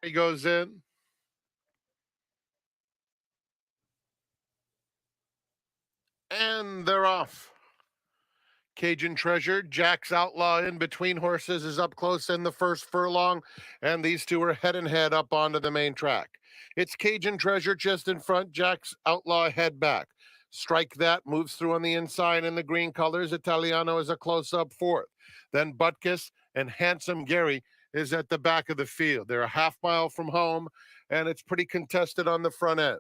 He goes in. And they're off. Cajun Treasure, Jack's Outlaw in between horses is up close in the first furlong, and these two are head and head up onto the main track. It's Cajun Treasure just in front, Jack's Outlaw head back. Strike That moves through on the inside in the green colors. Italiano is a close up fourth. Then Butkus and Handsome Gary is at the back of the field. They're a half mile from home, and it's pretty contested on the front end.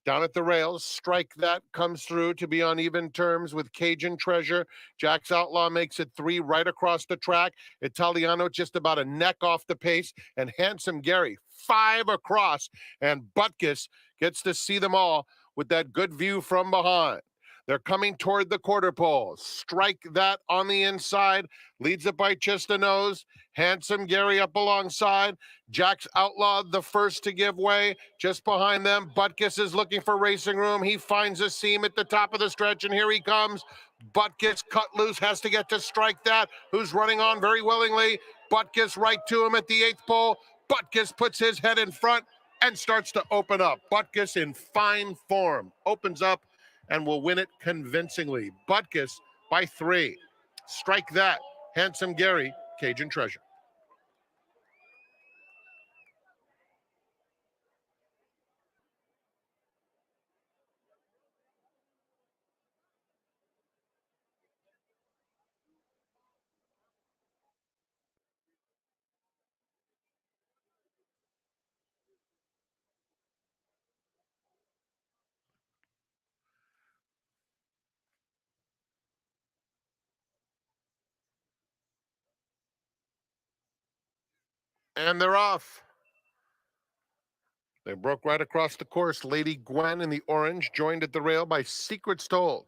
Down at the rails, Strike That comes through to be on even terms with Cajun Treasure. Jack's Outlaw makes it 3 right across the track. Italiano just about a neck off the pace. And Handsome Gary, 5 across. And Butkus gets to see them all with that good view from behind. They're coming toward the quarter pole. Strike That on the inside. Leads it by just a nose. Handsome Gary up alongside. Jack's Outlaw, the first to give way. Just behind them, Butkus is looking for racing room. He finds a seam at the top of the stretch, and here he comes. Butkus cut loose, has to get to Strike That, who's running on very willingly. Butkus right to him at the 8th pole. Butkus puts his head in front and starts to open up. Butkus in fine form opens up and will win it convincingly. Butkus by 3. Strike That, Handsome Gary, Cajun Treasure. And they're off. They broke right across the course. Lady Gwen in the orange joined at the rail by Secrets Told.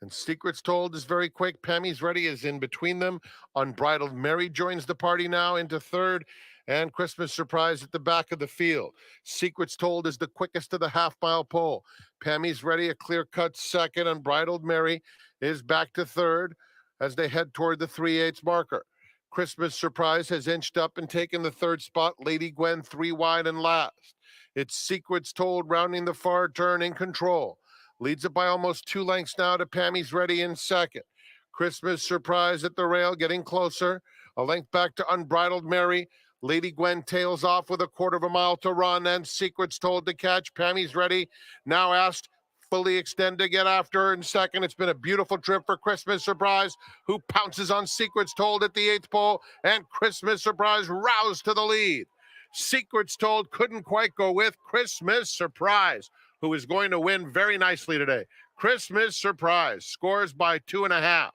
And Secrets Told is very quick. Pammy's Ready is in between them. Unbridled Mary joins the party now into third. And Christmas Surprise at the back of the field. Secrets Told is the quickest to the half-mile pole. Pammy's Ready, a clear-cut second. Unbridled Mary is back to third as they head toward the 3/8 marker. Christmas Surprise has inched up and taken the third spot. Lady Gwen 3 wide and last. It's Secrets Told rounding the far turn in control. Leads it by almost 2 lengths now to Pammy's Ready in second. Christmas Surprise at the rail getting closer. A length back to Unbridled Mary. Lady Gwen tails off with a 1/4 of a mile to run, and Secrets Told to catch. Pammy's Ready now asked fully extend to get after her in second. It's been a beautiful trip for Christmas Surprise, who pounces on Secrets Told at the 8th pole, and Christmas Surprise roused to the lead. Secrets Told couldn't quite go with Christmas Surprise, who is going to win very nicely today. Christmas Surprise scores by 2.5.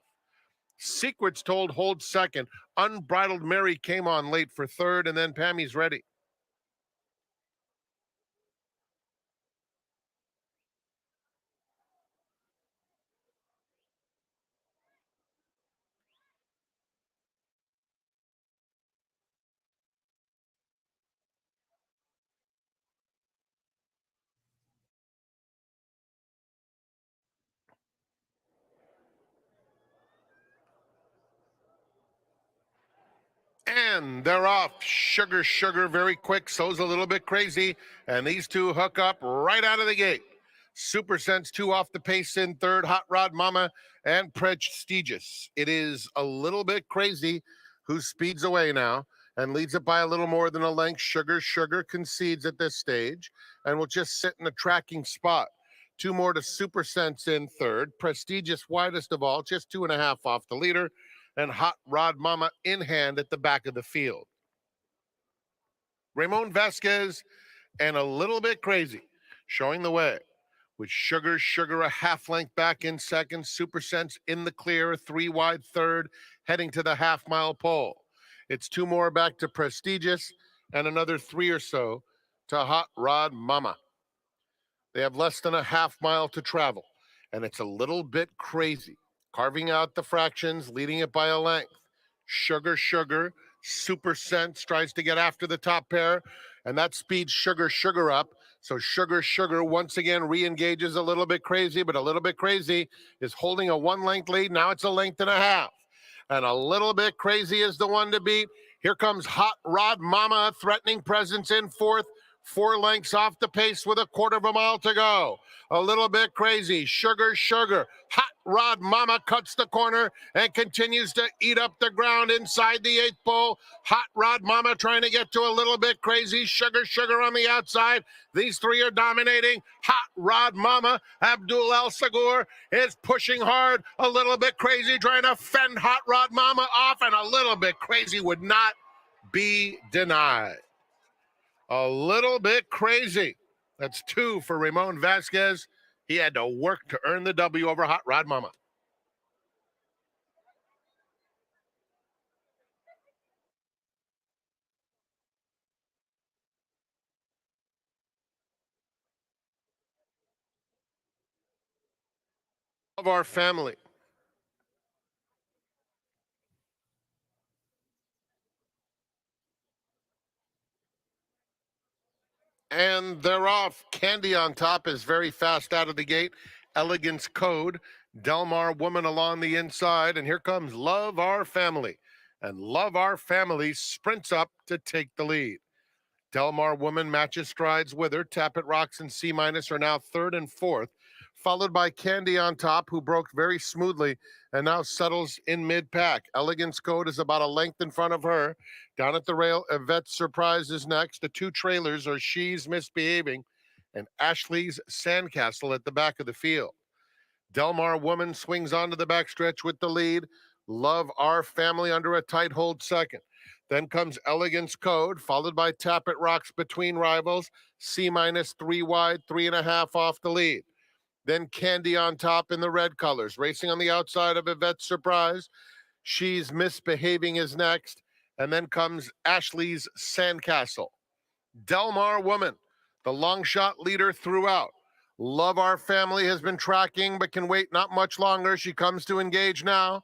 Secrets Told holds second. Unbridled Mary came on late for third, and then Pammy's Ready. And they're off. Sugar, Sugar, very quick. So's a little bit crazy. And these two hook up right out of the gate. Super Sense 2 off the pace in third. Hot Rod Mama and Prestigious. It is a little bit crazy who speeds away now and leads it by a little more than a length. Sugar, Sugar concedes at this stage and will just sit in a tracking spot. 2 more to Super Sense in third. Prestigious widest of all, just 2.5 off the leader. And Hot Rod Mama in hand at the back of the field. Ramon Vasquez and a little bit crazy showing the way with Sugar, Sugar a half length back in second. Super Sense in the clear, 3 wide third, heading to the half-mile pole. It's 2 more back to Prestigious and another 3 or so to Hot Rod Mama. They have less than a half mile to travel, and it's a little bit crazy. Carving out the fractions, leading it by a length. Sugar, Sugar, Super Sense tries to get after the top pair, and that speeds Sugar, Sugar up. So Sugar, Sugar once again re-engages a little bit crazy, but a little bit crazy is holding a 1 length lead. Now it's a 1.5 lengths. And a little bit crazy is the one to beat. Here comes Hot Rod Mama, a threatening presence in fourth. 4 lengths off the pace with a quarter of a mile to go. A little bit crazy. Sugar, Sugar. Hot Rod Mama cuts the corner and continues to eat up the ground inside the 8th pole. Hot Rod Mama trying to get to a little bit crazy. Sugar, Sugar on the outside. These 3 are dominating. Hot Rod Mama. Abdul El Sagur is pushing hard. A little bit crazy, trying to fend Hot Rod Mama off, and a little bit crazy would not be denied. A little bit crazy. That's 2 for Ramon Vasquez. He had to work to earn the W over Hot Rod Mama. Of our family. And they're off. Candy on top is very fast out of the gate. Elegance Code. Delmar Woman along the inside. And here comes Love Our Family. And Love Our Family sprints up to take the lead. Delmar Woman matches strides with her. Tap It Rocks and C- are now 3rd and 4th, followed by Candy on top, who broke very smoothly and now settles in mid-pack. Elegance Code is about a length in front of her. Down at the rail, Yvette Surprise is next. The 2 trailers are She's Misbehaving and Ashley's Sandcastle at the back of the field. Delmar Woman swings onto the backstretch with the lead. Love Our Family under a tight hold second. Then comes Elegance Code, followed by Tap It Rocks between rivals. C- 3 wide, 3.5 off the lead. Then Candy on top in the red colors. Racing on the outside of Yvette Surprise. She's Misbehaving is next. And then comes Ashley's Sandcastle. Delmar Woman, the long shot leader throughout. Love Our Family has been tracking, but can wait not much longer. She comes to engage now.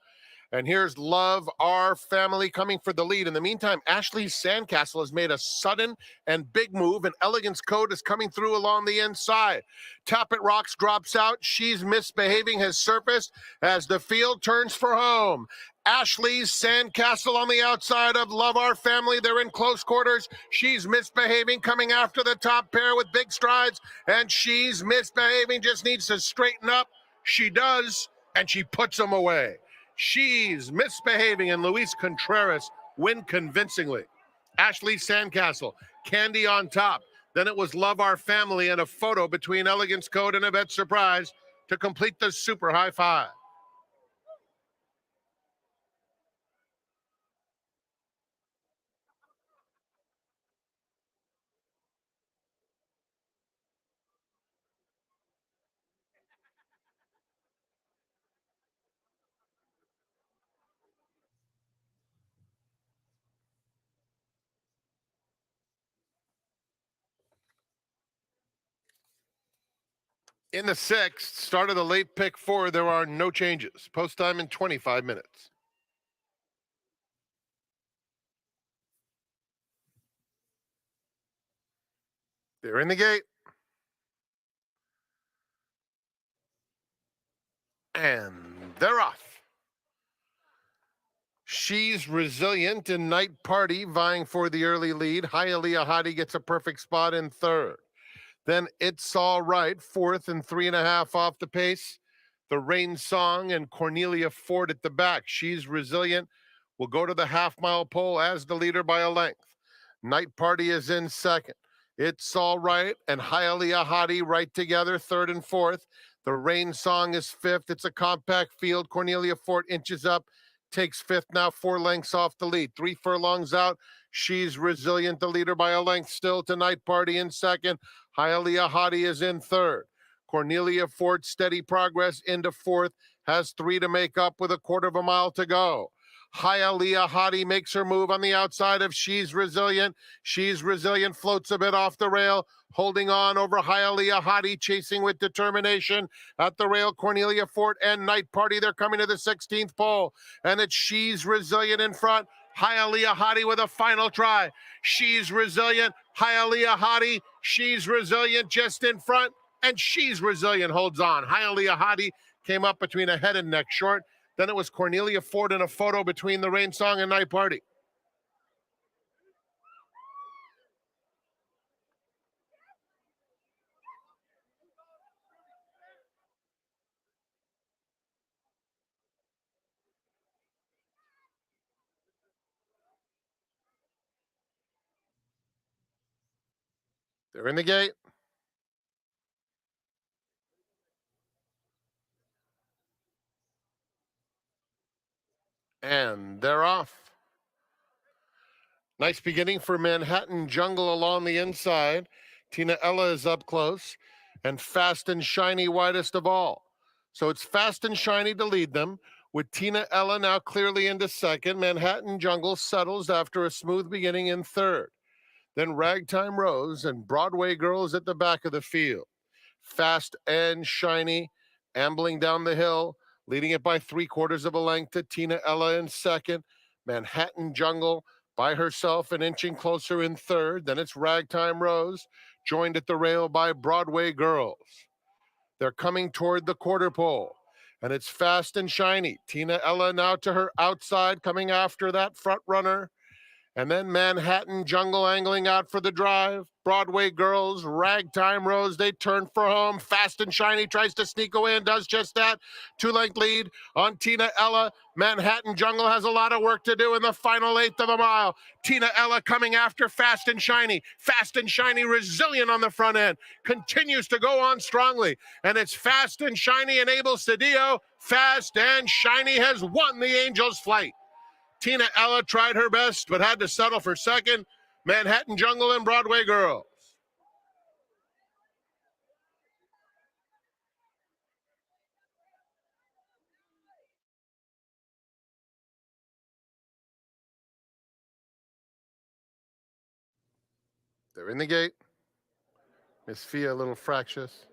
And here's Love Our Family coming for the lead. In the meantime, Ashley's Sandcastle has made a sudden and big move, and Elegance Code is coming through along the inside. Tap It Rocks drops out. She's Misbehaving has surfaced as the field turns for home. Ashley's Sandcastle on the outside of Love Our Family. They're in close quarters. She's Misbehaving coming after the top pair with big strides, and She's Misbehaving just needs to straighten up. She does, and she puts them away. She's Misbehaving and Luis Contreras win convincingly. Ashley Sandcastle, Candy on top. Then it was Love Our Family and a photo between Elegance Code and Yvette Surprise to complete the super high five. In the 6th, start of the late pick 4, there are no changes. Post time in 25 minutes. They're in the gate. And they're off. She's Resilient and Night Party vying for the early lead. Hialeah Hottie gets a perfect spot in 3rd. Then It's All Right, 4th and 3.5 off the pace. The Rain Song and Cornelia Ford at the back. She's Resilient will go to the half-mile pole as the leader by a length. Night Party is in 2nd. It's All Right and Hialeah Hottie right together, 3rd and 4th. The Rain Song is 5th. It's a compact field. Cornelia Ford inches up, takes 5th now, 4 lengths off the lead. 3 furlongs out. She's Resilient, the leader by a length still to Night Party in 2nd. Hialeah Hottie is in 3rd. Cornelia Ford, steady progress into 4th, has 3 to make up with a quarter of a mile to go. Hialeah Hottie makes her move on the outside of She's Resilient. She's Resilient floats a bit off the rail, holding on over Hialeah Hottie, chasing with determination. At the rail, Cornelia Ford and Night Party, they're coming to the 16th pole. And it's She's Resilient in front. Hialeah Hottie with a final try. She's Resilient. Hialeah Hottie. She's Resilient just in front. And She's Resilient holds on. Hialeah Hottie came up between a head and neck short. Then it was Cornelia Ford in a photo between the Rain Song and Night Party. They're in the gate. And they're off. Nice beginning for Manhattan Jungle along the inside. Tina Ella is up close. And Fast and Shiny widest of all. So it's Fast and Shiny to lead them, with Tina Ella now clearly into second. Manhattan Jungle settles after a smooth beginning in third. Then Ragtime Rose and Broadway Girls at the back of the field. Fast and Shiny ambling down the hill, leading it by 3/4 of a length to Tina Ella in second. Manhattan Jungle by herself and inching closer in third. Then it's Ragtime Rose, joined at the rail by Broadway Girls. They're coming toward the quarter pole, and it's Fast and Shiny. Tina Ella now to her outside, coming after that front runner. And then Manhattan Jungle angling out for the drive. Broadway Girls, Ragtime Rose, they turn for home. Fast and Shiny tries to sneak away and does just that. 2-length lead on Tina Ella. Manhattan Jungle has a lot of work to do in the final 1/8 of a mile. Tina Ella coming after Fast and Shiny. Fast and Shiny resilient on the front end. Continues to go on strongly. And it's Fast and Shiny and Abel Cedillo. Fast and Shiny has won the Angel's Flight. Tina Ella tried her best, but had to settle for second. Manhattan Jungle and Broadway Girls. They're in the gate. Miss Fia a little fractious.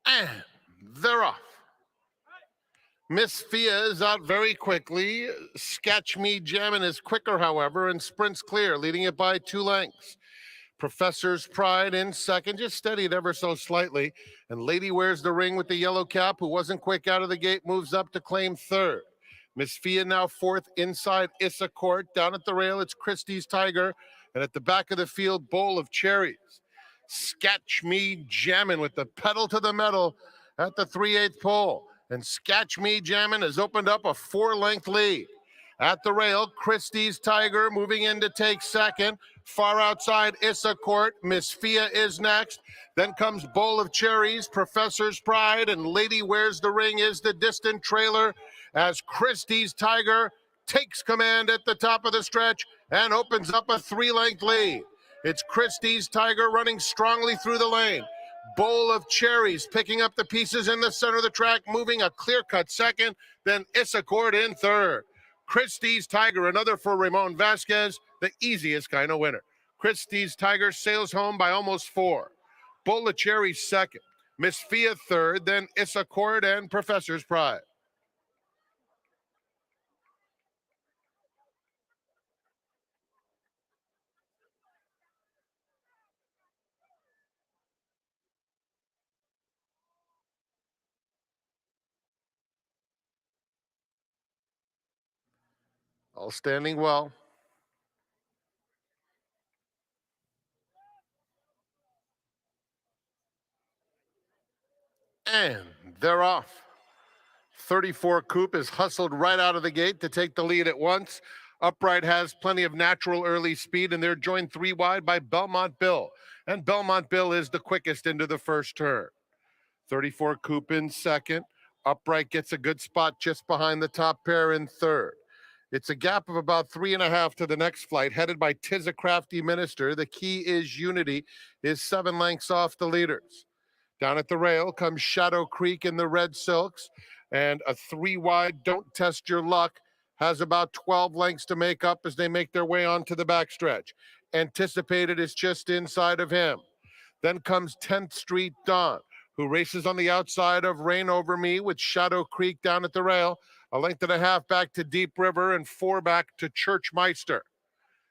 And they're off. Miss Fia is out very quickly. Sketch Me Jammin' is quicker, however, and sprints clear, leading it by 2 lengths. Professor's Pride in second, just steadied ever so slightly. And Lady Wears the Ring with the yellow cap, who wasn't quick out of the gate, moves up to claim third. Miss Fia now fourth inside Issa Court. Down at the rail, it's Christie's Tiger. And at the back of the field, Bowl of Cherries. Sketch Me Jammin' with the pedal to the metal at the 3/8 pole. And Sketch Me Jammin' has opened up a 4-length lead. At the rail, Christie's Tiger moving in to take second. Far outside Issa Court, Miss Fia is next. Then comes Bowl of Cherries, Professor's Pride, and Lady Wears the Ring is the distant trailer as Christie's Tiger takes command at the top of the stretch and opens up a 3-length lead. It's Christie's Tiger running strongly through the lane. Bowl of Cherries picking up the pieces in the center of the track, moving a clear-cut second, then Issa Court in third. Christie's Tiger, another for Ramon Vasquez, the easiest kind of winner. Christie's Tiger sails home by almost 4. Bowl of Cherries second. Miss Fia third, then Issa Court and Professor's Pride. All standing well. And they're off. 34 Coupe is hustled right out of the gate to take the lead at once. Upright has plenty of natural early speed, and they're joined 3 wide by Belmont Bill. And Belmont Bill is the quickest into the first turn. 34 Coupe in second. Upright gets a good spot just behind the top pair in third. It's a gap of about 3.5 to the next flight, headed by Tis a Crafty Minister. The Key is Unity is 7 lengths off the leaders. Down at the rail comes Shadow Creek in the red silks, and a 3 wide Don't Test Your Luck has about 12 lengths to make up as they make their way onto the backstretch. Anticipated is just inside of him. Then comes 10th Street Dawn, who races on the outside of Rain Over Me with Shadow Creek down at the rail, a length and a half back to Deep River and 4 back to Churchmeister.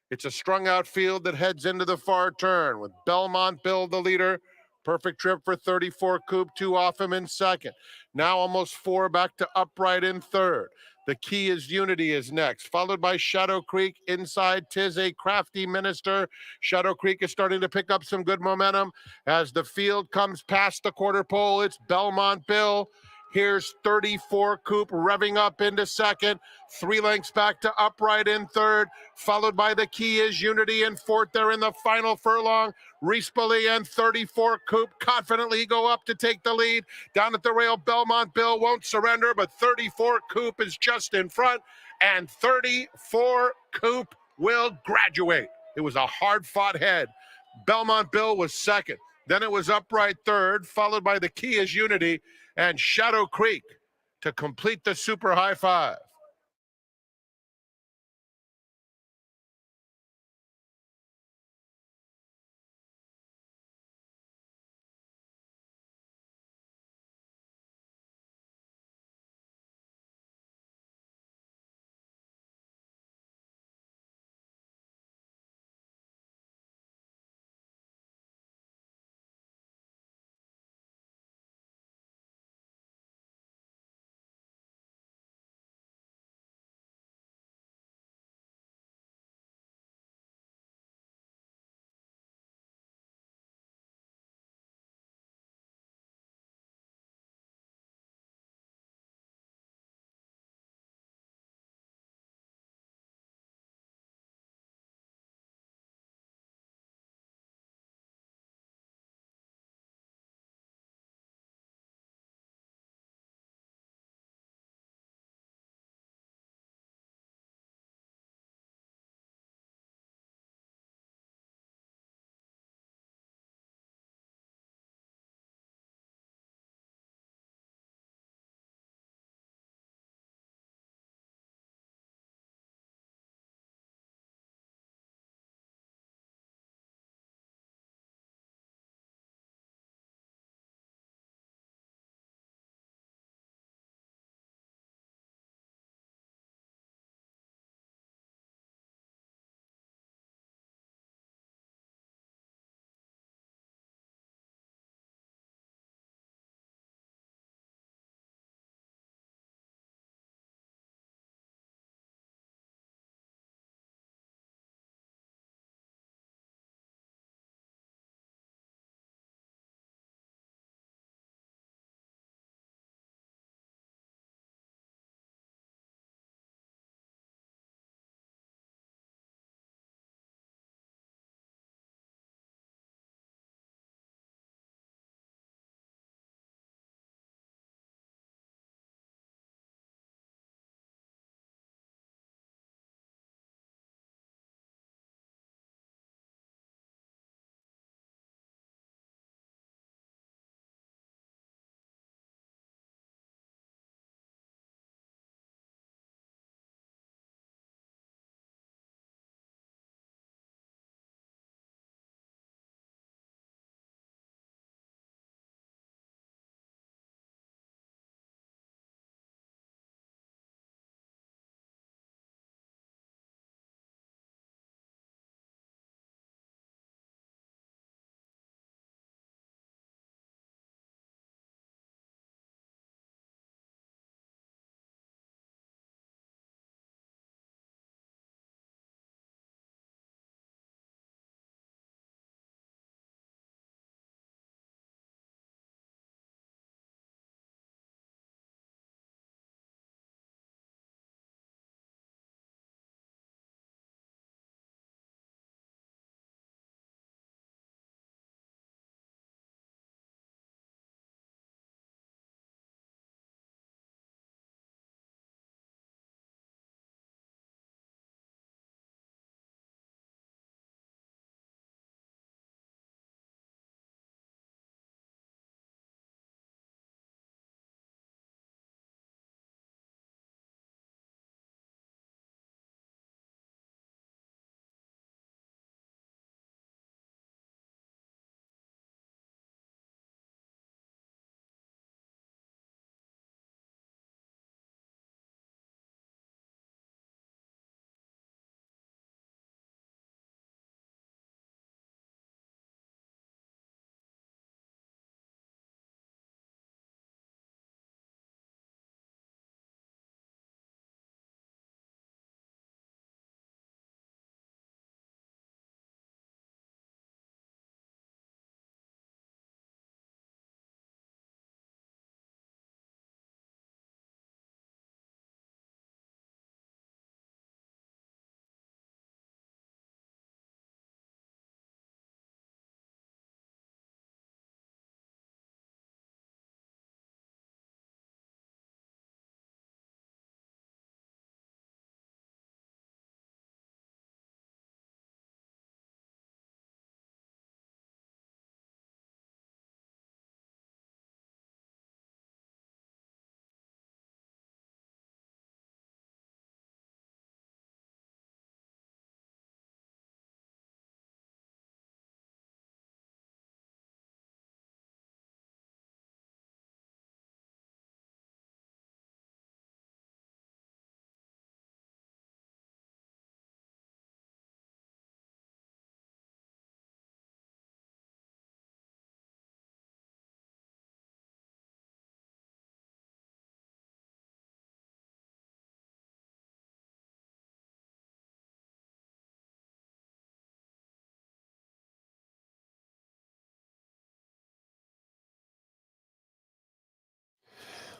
It's a strung out field that heads into the far turn with Belmont Bill the leader. Perfect trip for 34 Coupe, 2 off him in second. Now almost 4 back to Upright in third. The Key is Unity is next, followed by Shadow Creek inside Tis a Crafty Minister. Shadow Creek is starting to pick up some good momentum as the field comes past the quarter pole. It's Belmont Bill. Here's 34 Coop revving up into second. 3 lengths back to Upright in third, followed by the Key is Unity in fourth. They're in the final furlong. Reese Bully and 34 Coop confidently go up to take the lead. Down at the rail, Belmont Bill won't surrender, but 34 Coop is just in front, and 34 Coop will graduate. It was a hard-fought head. Belmont Bill was second. Then it was Upright third, followed by the Key is Unity and Shadow Creek to complete the super high five.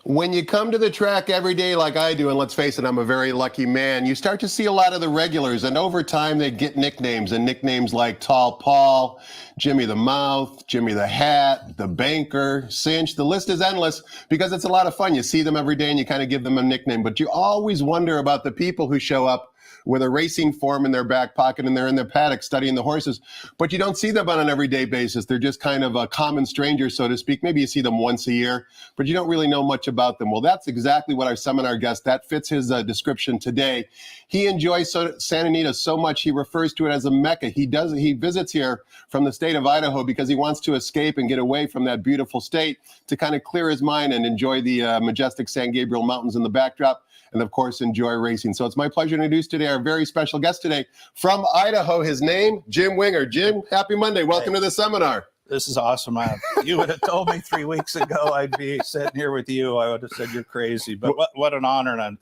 When you come to the track every day like I do, and let's face it, I'm a very lucky man, you start to see a lot of the regulars, and over time they get nicknames, and nicknames like Tall Paul, Jimmy the Mouth, Jimmy the Hat, the Banker, Cinch. The list is endless because it's a lot of fun. You see them every day and you kind of give them a nickname, but you always wonder about the people who show up with a racing form in their back pocket and they're in their paddock studying the horses, but you don't see them on an everyday basis. They're just kind of a common stranger, so to speak. Maybe you see them once a year, but you don't really know much about them. Well, that's exactly what our seminar guest, that fits his description today. He enjoys Santa Anita so much, he refers to it as a Mecca. He visits here from the state of Idaho because he wants to escape and get away from that beautiful state to kind of clear his mind and enjoy the majestic San Gabriel Mountains in the backdrop, and of course, enjoy racing. So it's my pleasure to introduce today our very special guest today from Idaho. His name, Jim Winger. Jim, happy Monday. Welcome to the seminar. This is awesome. You would have told me 3 weeks ago I'd be sitting here with you. I would have said you're crazy, but what an honor, and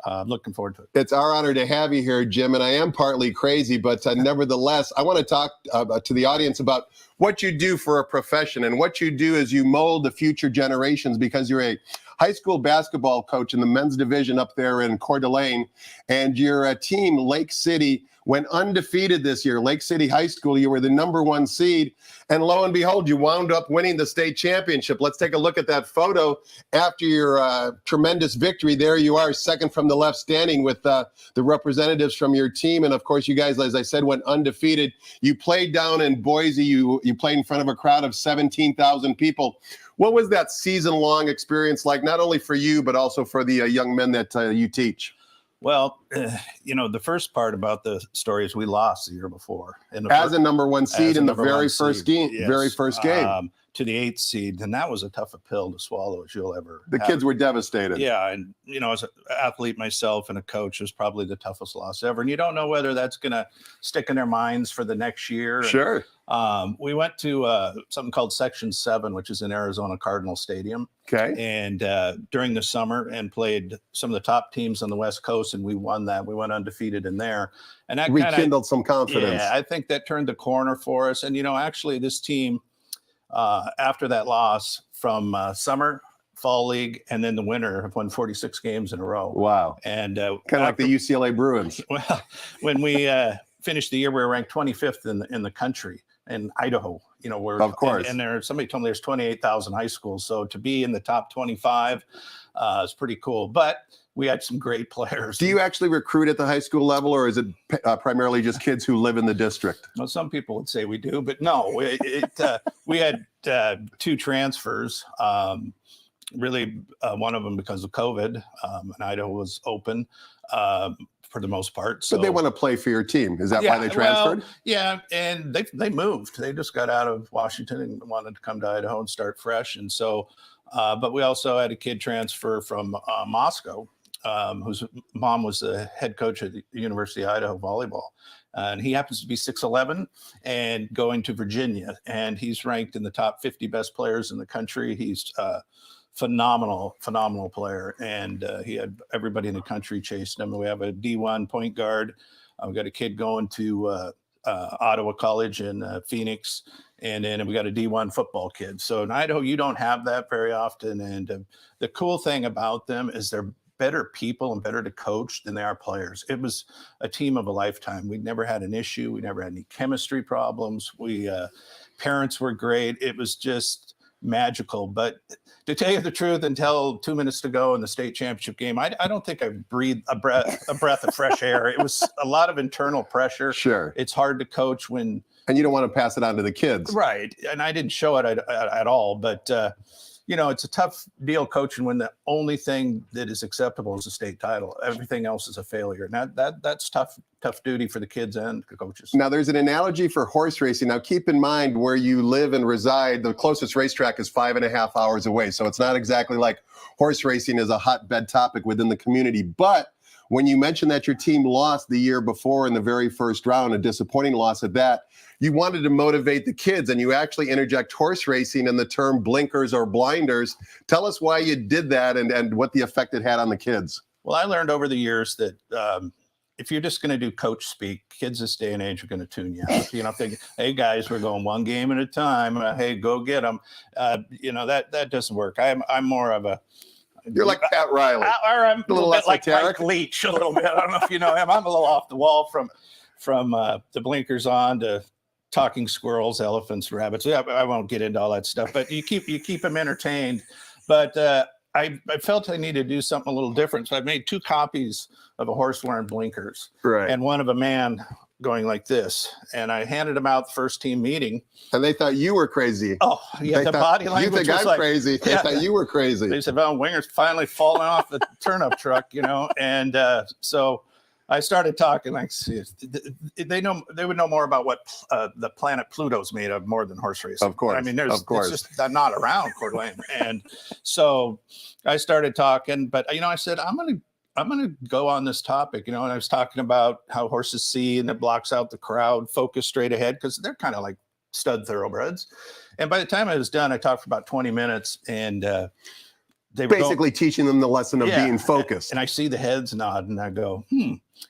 I'm looking forward to it. It's our honor to have you here, Jim, and I am partly crazy, but nevertheless, I want to talk to the audience about what you do for a profession, and what you do is you mold the future generations because you're a high school basketball coach in the men's division up there in Coeur d'Alene, and your team, Lake City, went undefeated this year. Lake City High School, you were the #1 seed, and lo and behold, you wound up winning the state championship. Let's take a look at that photo after your tremendous victory. There you are, second from the left, standing with the representatives from your team, and of course, you guys, as I said, went undefeated. You played down in Boise. You played in front of a crowd of 17,000 people. What was that season-long experience like, not only for you, but also for the young men that you teach? Well, the first part about the story is we lost the year before. As a #1 seed in the very first game, yes. very first game. To the 8th seed, and that was a tough pill to swallow as you'll ever The have. kids were devastated. Yeah, and as an athlete myself and a coach, it was probably the toughest loss ever. And you don't know whether that's going to stick in their minds for the next year. Sure. And, we went to something called Section 7, which is in Arizona Cardinal Stadium. Okay. And during the summer, and played some of the top teams on the West Coast, and we won that. We went undefeated in there. And that rekindled some confidence. Yeah, I think that turned the corner for us. And, actually this team, after that loss from summer, fall league, and then the winter, have won 46 games in a row. Wow. And kind of like the UCLA Bruins. Well, when we finished the year, we were ranked 25th in the country in Idaho. Of course. And somebody told me there's 28,000 high schools. So to be in the top 25 is pretty cool. But we had some great players. Do you actually recruit at the high school level, or is it primarily just kids who live in the district? Well, some people would say we do, but no. We had 2 transfers. Really, one of them because of COVID, and Idaho was open for the most part. So they want to play for your team. Is that why they transferred? Well, yeah, and they moved. They just got out of Washington and wanted to come to Idaho and start fresh. And so, but we also had a kid transfer from Moscow, whose mom was the head coach at the University of Idaho volleyball. And he happens to be 6'11" and going to Virginia. And he's ranked in the top 50 best players in the country. He's phenomenal player. And he had everybody in the country chasing him. We have a D1 point guard. We've got a kid going to Ottawa College in Phoenix. And then we got a D1 football kid. So in Idaho, you don't have that very often. And the cool thing about them is they're better people and better to coach than they are players. It was a team of a lifetime. We never had an issue. We never had any chemistry problems. Parents were great. It was just magical. But to tell you the truth, until 2 minutes to go in the state championship game, I don't think I breathed a breath of fresh air. It was a lot of internal pressure. Sure. It's hard to coach when... And you don't want to pass it on to the kids. Right. And I didn't show it at all. But... it's a tough deal coaching when the only thing that is acceptable is a state title. Everything else is a failure. Now that's tough duty for the kids and the coaches. Now there's an analogy for horse racing. Now keep in mind where you live and reside, the closest racetrack is 5.5 hours away. So it's not exactly like horse racing is a hotbed topic within the community. But when you mentioned that your team lost the year before in the very first round, a disappointing loss at that, you wanted to motivate the kids, and you actually interject horse racing in the term blinkers or blinders. Tell us why you did that and what the effect it had on the kids. Well, I learned over the years that if you're just going to do coach speak, kids this day and age are going to tune you out. Think, hey guys, we're going one game at a time. Hey, go get them. That doesn't work. I'm more of a You're like Pat Riley. Or I'm a little bit like esoteric. Mike Leach, a little bit. I don't know if you know him. I'm a little off the wall from the blinkers on to talking squirrels, elephants, rabbits. I won't get into all that stuff, but you keep them entertained. But I felt I needed to do something a little different. So I made 2 copies of a horse wearing blinkers, Right. and one of a man going like this. And I handed them out the first team meeting. And they thought you were crazy. Oh, yeah, the body language. You think was I'm like, crazy? They thought you were crazy. They said, "Well, Winger's finally falling off the turnip truck," And so I started talking like, they would know more about what the planet Pluto's made of more than horse racing. Of course. I mean, of course. it's just not around Coeur d'Alene. And so I started talking, but I said, I'm going to go on this topic, and I was talking about how horses see and it blocks out the crowd, focus straight ahead, because they're kind of like stud thoroughbreds. And by the time I was done, I talked for about 20 minutes, and they were basically teaching them the lesson of being focused. And I see the heads nod, and I go,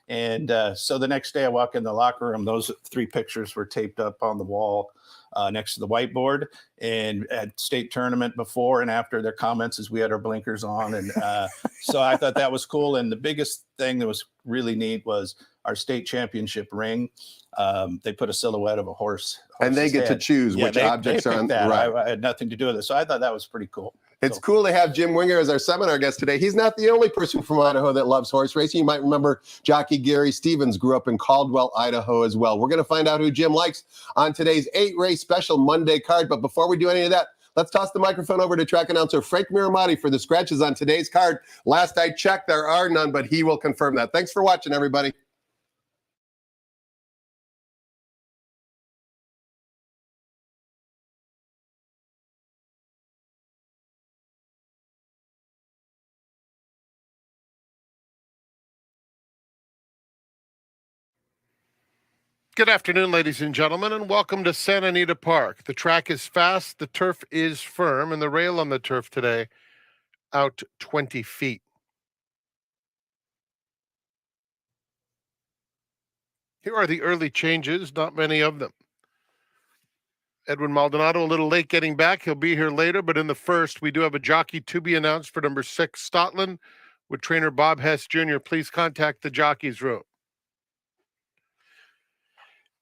And so the next day I walk in the locker room, those 3 pictures were taped up on the wall next to the whiteboard. And at state tournament before and after, their comments as we had our blinkers on. And so I thought that was cool. And the biggest thing that was really neat was our state championship ring. They put a silhouette of a horse. And they get to choose which objects are on that. Right. I had nothing to do with it. So I thought that was pretty cool. It's cool to have Jim Winger as our seminar guest today. He's not the only person from Idaho that loves horse racing. You might remember jockey Gary Stevens grew up in Caldwell, Idaho as well. We're going to find out who Jim likes on today's 8-race special Monday card. But before we do any of that, let's toss the microphone over to track announcer Frank Miramati for the scratches on today's card. Last I checked, there are none, but he will confirm that. Thanks for watching, everybody. Good afternoon, ladies and gentlemen, and welcome to Santa Anita Park. The track is fast, the turf is firm, and the rail on the turf today out 20 feet. Here are the early changes, not many of them. Edwin Maldonado, a little late getting back. He'll be here later, but in the first, we do have a jockey to be announced for number 6, Stotland, with trainer Bob Hess Jr. Please contact the jockey's room.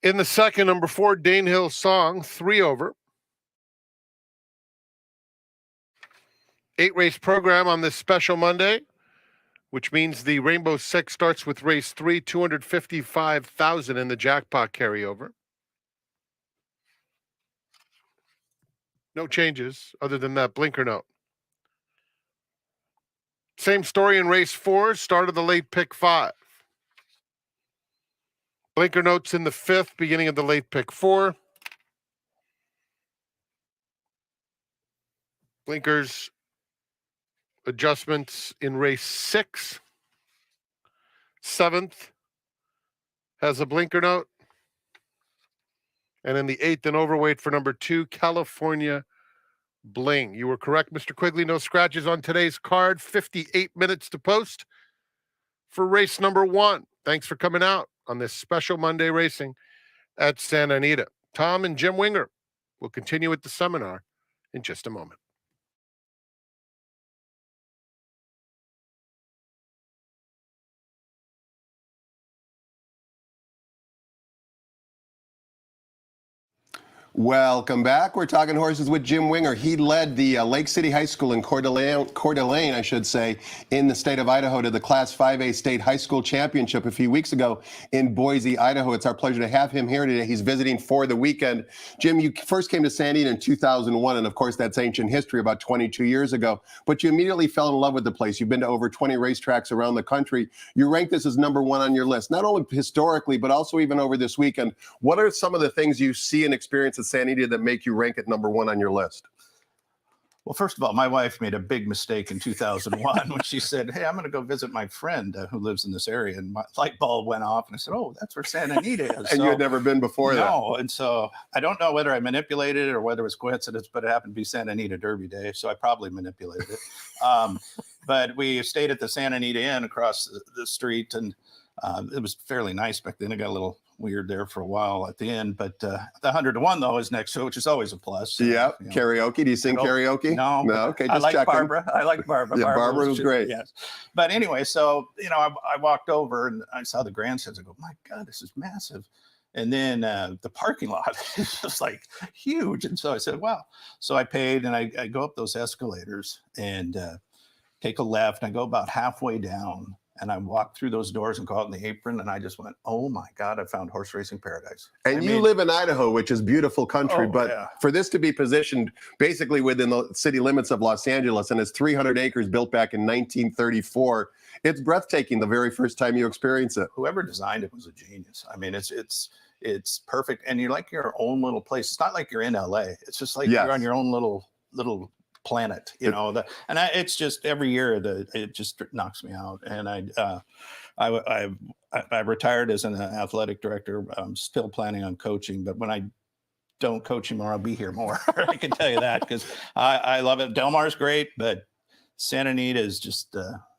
In the second, number 4, Danehill Song, 3 over. 8-race program on this special Monday, which means the Rainbow Six starts with race 3, 255,000 in the jackpot carryover. No changes other than that blinker note. Same story in race 4, start of the late pick 5. Blinker notes in the 5th, beginning of the late pick 4. Blinkers adjustments in race 6. 7th has a blinker note. And in the 8th, an overweight for number 2, California Bling. You were correct, Mr. Quigley. No scratches on today's card. 58 minutes to post for race number 1. Thanks for coming out on this special Monday racing at Santa Anita. Tom and Jim Winger will continue with the seminar in just a moment. Welcome back. We're talking horses with Jim Winger. He led the Lake City High School in Coeur d'Alene, I should say, in the state of Idaho to the Class 5A State High School Championship a few weeks ago in Boise, Idaho. It's our pleasure to have him here today. He's visiting for the weekend. Jim, you first came to Santa Anita in 2001, and of course that's ancient history, about 22 years ago. But you immediately fell in love with the place. You've been to over 20 racetracks around the country. You ranked this as number 1 on your list, not only historically, but also even over this weekend. What are some of the things you see and experience at Santa Anita that make you rank at number 1 on your list? Well, first of all, my wife made a big mistake in 2001 when she said, "Hey, I'm going to go visit my friend who lives in this area." And my light bulb went off, and I said, "Oh, that's where Santa Anita is." And you had never been before that? No. And so I don't know whether I manipulated it or whether it was coincidence, but it happened to be Santa Anita Derby Day, so I probably manipulated it. But we stayed at the Santa Anita Inn across the street, and it was fairly nice back then. I got a little weird there for a while at the end. But the 100-to-1 though is next to it, which is always a plus. Yeah, you know. karaoke. Do you sing karaoke? No, no. Okay, just I like checking. Barbara. I like Barbara. Yeah, Barbara was great. Yes, but anyway, so I walked over and I saw the grandstands. I go, my God, this is massive. And then the parking lot is just like huge. And so I said, wow. So I paid and I go up those escalators and take a left. And I go about halfway down and I walk through those doors and go out in the apron. And I just went, oh my God, I found horse racing paradise. And you live in Idaho, which is beautiful country. But yeah. for this to be positioned basically within the city limits of Los Angeles, and it's 300 acres built back in 1934, it's breathtaking the very first time you experience it. Whoever designed it was a genius. I mean, it's perfect. And you're like your own little place. It's not like you're in LA. It's just like you're on your own little planet, it's just every year it just knocks me out. And I retired as an athletic director. I'm still planning on coaching, but when I don't coach anymore, I'll be here more. I can tell you that because I love it. Del Mar's great, but Santa Anita is just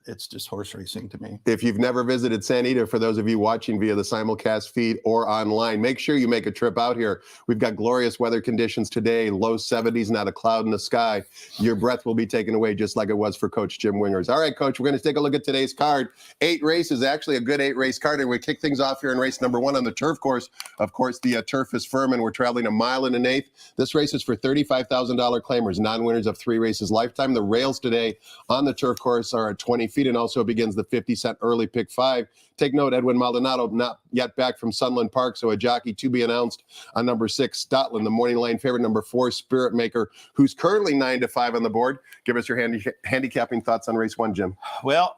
it's just horse racing to me. If you've never visited Santa Anita, for those of you watching via the simulcast feed or online, make sure you make a trip out here. We've got glorious weather conditions today, low 70s, not a cloud in the sky. Your breath will be taken away just like it was for Coach Jim Wingers. All right, Coach, we're going to take a look at today's card. 8 races, actually a good 8-race card, and we kick things off here in race number 1 on the turf course. Of course, the turf is firm, and we're traveling 1 mile and an eighth. This race is for $35,000 claimers, non-winners of 3 races lifetime. The rails today on the turf course are at 20 feet, and also begins the 50-cent early pick 5. Take note, Edwin Maldonado not yet back from Sunland Park, so a jockey to be announced on number 6, Stotland, the morning line favorite, number 4, Spirit Maker, who's currently 9-5 on the board. Give us your handicapping thoughts on race 1, Jim. Well,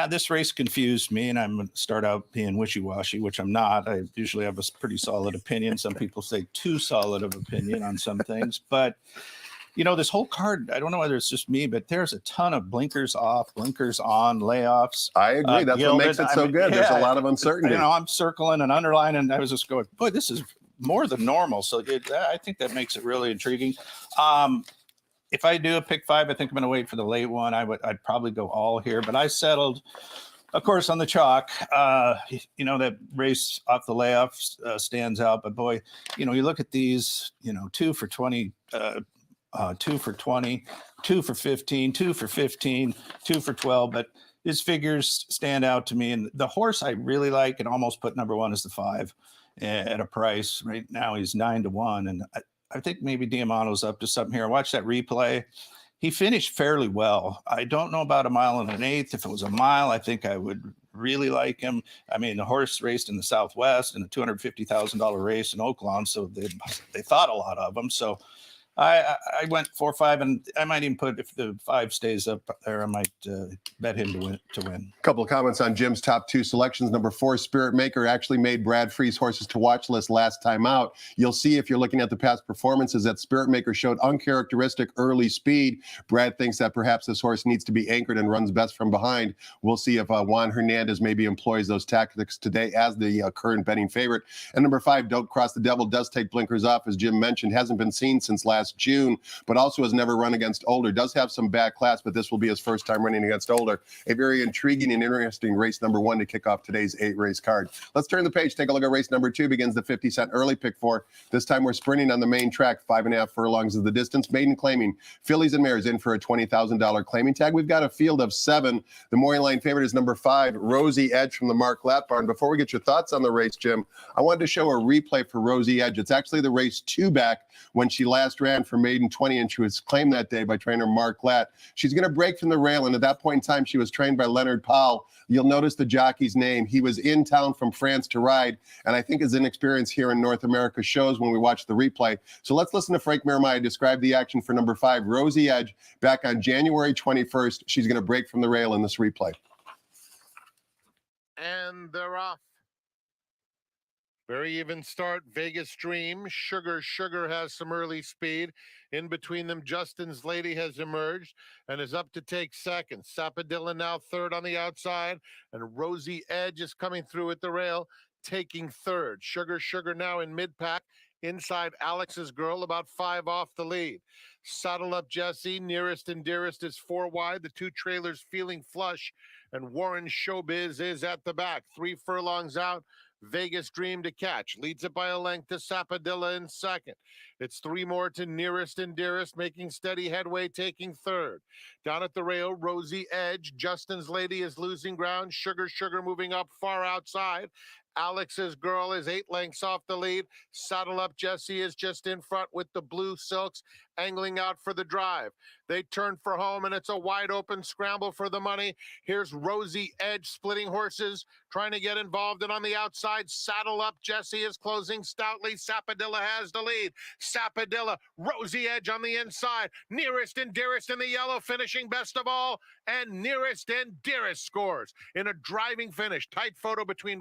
this race confused me, and I'm going to start out being wishy-washy, which I'm not. I usually have a pretty solid opinion. Some people say too solid of opinion on some things, but this whole card, I don't know whether it's just me, but there's a ton of blinkers off, blinkers on, layoffs. I agree. That's what makes it so good. There's a lot of uncertainty. I'm circling and underlining, and I was just going, boy, this is more than normal. So I think that makes it really intriguing. If I do a pick 5, I think I'm going to wait for the late one. I'd probably go all here, but I settled, of course, on the chalk. That race off the layoffs stands out, but boy, you look at these, 2 for 20, 2 for 20, 2 for 15, 2 for 15, 2 for 12. But his figures stand out to me. And the horse I really like and almost put number 1 is the 5 at a price. Right now he's 9-1. And I think maybe Diamano's up to something here. I watched that replay. He finished fairly well. I don't know about 1 mile and an eighth. If it was a mile, I think I would really like him. I mean, the horse raced in the Southwest in a $250,000 race in Oaklawn. So they thought a lot of him. So I went 4-5, and I might even put, if the 5 stays up there, I might bet him to win. A couple of comments on Jim's top 2 selections. Number 4, Spirit Maker, actually made Brad Free's horses to watch list last time out. You'll see if you're looking at the past performances that Spirit Maker showed uncharacteristic early speed. Brad thinks that perhaps this horse needs to be anchored and runs best from behind. We'll see if Juan Hernandez maybe employs those tactics today as the current betting favorite. And number 5, Don't Cross the Devil, does take blinkers off, as Jim mentioned, hasn't been seen since last June, but also has never run against older. Does have some back class, but this will be his first time running against older. A very intriguing and interesting race number 1 to kick off today's 8-race card. Let's turn the page. Take a look at race number 2. Begins the 50-cent early pick 4. This time we're sprinting on the main track. 5.5 furlongs is the distance. Maiden claiming. Fillies and mares in for a $20,000 claiming tag. We've got a field of 7. The morning line favorite is number 5, Rosie Edge from the Mark Latt Barn. Before we get your thoughts on the race, Jim, I wanted to show a replay for Rosie Edge. It's actually the race 2 back when she last ran for maiden 20, and she was claimed that day by trainer Mark Latt. She's going to break from the rail, and at that point in time, she was trained by Leonard Powell. You'll notice the jockey's name. He was in town from France to ride, and I think his inexperience here in North America shows when we watch the replay. So let's listen to Frank Miramaya describe the action for number 5, Rosie Edge, back on January 21st. She's going to break from the rail in this replay. And they're off. Very even start. Vegas Dream. Sugar has some early speed. In between them, Justin's Lady has emerged and is up to take second. Sapadilla now third on the outside. And Rosie Edge is coming through at the rail, taking third. Sugar now in mid-pack. Inside Alex's Girl, about 5 off the lead. Saddle Up Jesse, Nearest and Dearest is 4 wide. The 2 trailers feeling flush. And Warren Showbiz is at the back. 3 furlongs out. Vegas Dream to catch. Leads it by a length to Sapadilla in second. It's 3 more to Nearest and Dearest, making steady headway, taking third. Down at the rail, Rosie Edge. Justin's Lady is losing ground. Sugar moving up far outside. Alex's Girl is 8 lengths off the lead. Saddle Up Jesse is just in front with the Blue Silks angling out for the drive. They turn for home, and it's a wide open scramble for the money. Here's Rosie Edge splitting horses, trying to get involved, and on the outside, Saddle Up Jesse is closing stoutly. Sapadilla has the lead. Sapadilla, Rosie Edge on the inside. Nearest and Dearest in the yellow, finishing best of all, and Nearest and Dearest scores in a driving finish. Tight photo between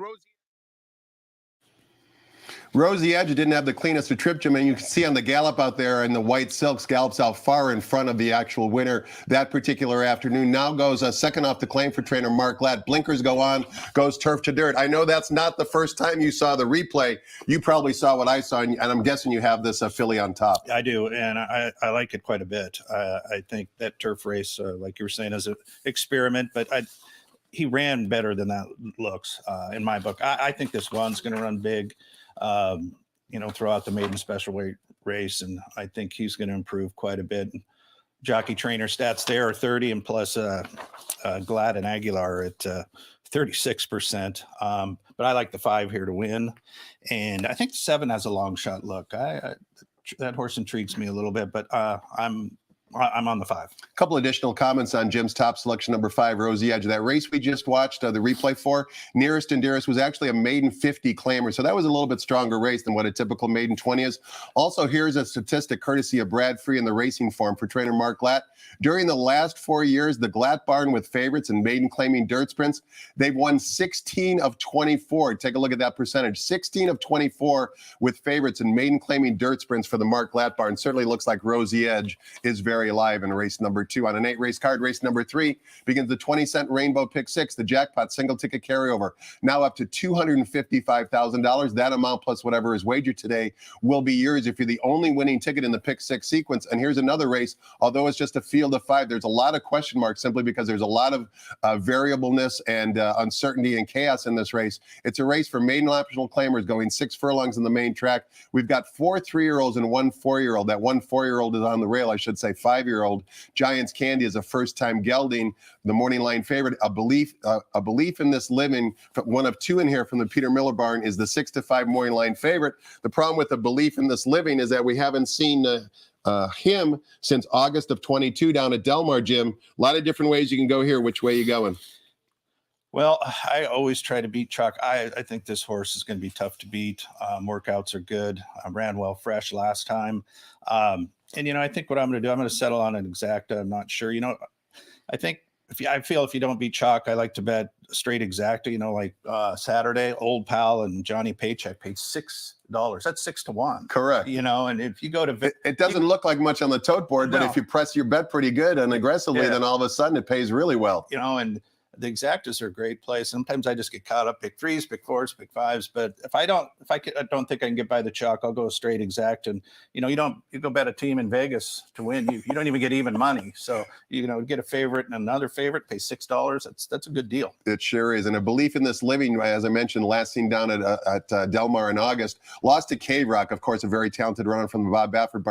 Rosie Edge didn't have the cleanest of trip, Jim, and you can see on the gallop out there in the white silks, gallops out far in front of the actual winner that particular afternoon. Now goes second off the claim for trainer Mark Latt. Blinkers go on, goes turf to dirt. I know that's not the first time you saw the replay. You probably saw what I saw, and I'm guessing you have this filly on top. I do, and I like it quite a bit. I think that turf race, like you were saying, is an experiment, but he ran better than that looks in my book. I think this one's going to run big. Throughout the maiden special weight race, and I think he's going to improve quite a bit. Jockey trainer stats there are 30, and plus Glad and Aguilar at 36%. But I like the 5 here to win, and I think the 7 has a long shot look. That horse intrigues me a little bit, but I'm on the 5. A couple additional comments on Jim's top selection, number 5, Rosie Edge. That race we just watched, the replay for, Nearest and Dearest was actually a maiden 50 claimer. So that was a little bit stronger race than what a typical maiden 20 is. Also, here's a statistic courtesy of Brad Free in the racing form for trainer Mark Glatt. During the last 4 years, the Glatt barn with favorites and maiden claiming dirt sprints, they've won 16 of 24. Take a look at that percentage. 16 of 24 with favorites and maiden claiming dirt sprints for the Mark Glatt barn. Certainly looks like Rosie Edge is very alive in race number 2. On an 8-race card, race number 3 begins the 20-cent Rainbow Pick 6, the jackpot single ticket carryover, now up to $255,000. That amount plus whatever is wagered today will be yours if you're the only winning ticket in the Pick 6 sequence. And here's another race. Although it's just a field of 5, there's a lot of question marks simply because there's a lot of variableness and uncertainty and chaos in this race. It's a race for maiden optional claimers going 6 furlongs in the main track. We've got 4 3-year-olds and 1 4-year-old. That 1 4-year-old is on the rail, I should say. 5-year-old Giants Candy is a first-time gelding, the morning line favorite. A belief in this living, one of 2 in here from the Peter Miller barn, is the 6-5 morning line favorite. The problem with the belief in this living is that we haven't seen him since August of 22 down at Del Mar, Jim. A lot of different ways you can go here. Which way you going? Well, I always try to beat Chuck. I think this horse is going to be tough to beat. Workouts are good. I ran well fresh last time. And, I think what I'm going to do, I'm going to settle on an exacta. I'm not sure. I think I feel if you don't beat Chalk, I like to bet straight exacta, like Saturday, Old Pal and Johnny Paycheck paid $6. That's 6 to 1. Correct. And if you go to it doesn't look like much on the tote board, but if you press your bet pretty good and aggressively, then all of a sudden it pays really well. And the exactas are a great play. Sometimes I just get caught up, pick 3s, pick 4s, pick 5s. But if I don't think I can get by the chalk, I'll go straight exact. And you go bet a team in Vegas to win. You don't even get even money. So get a favorite and another favorite, pay $6. That's a good deal. It sure is. And a belief in this living, as I mentioned, last seen down at Del Mar in August, lost to Cave Rock, of course, a very talented runner from the Bob Baffert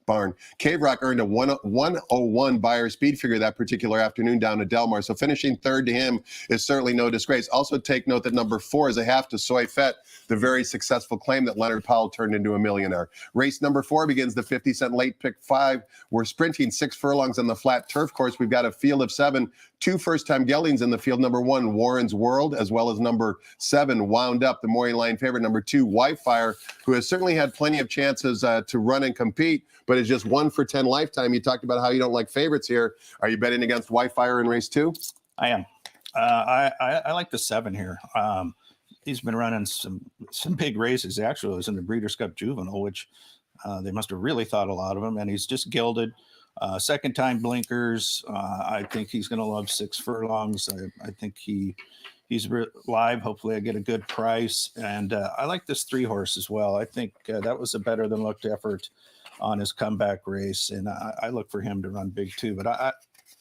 barn. Cave Rock earned a 101 buyer speed figure that particular afternoon down at Del Mar. So finishing third to him is certainly no disgrace. Also take note that number 4 is a half to Soy Fett, the very successful claim that Leonard Powell turned into a millionaire. Race number 4 begins the 50-cent late pick 5. We're sprinting 6 furlongs on the flat turf course. We've got a field of 7, 2 first-time geldings in the field. Number 1, Warren's World, as well as number 7, Wound Up, the morning line favorite. Number 2, Wi-Fire, who has certainly had plenty of chances to run and compete, but is just 1 for 10 lifetime. You talked about how you don't like favorites here. Are you betting against Wi-Fire in race 2? I am. I like the 7 here. He's been running some big races. Actually, it was in the Breeders' Cup Juvenile, which they must have really thought a lot of him. And he's just gilded. Second time blinkers. I think he's going to love 6 furlongs. I think he's live. Hopefully I get a good price. And I like this 3 horse as well. I think that was a better than looked effort on his comeback race. And I look for him to run big too. But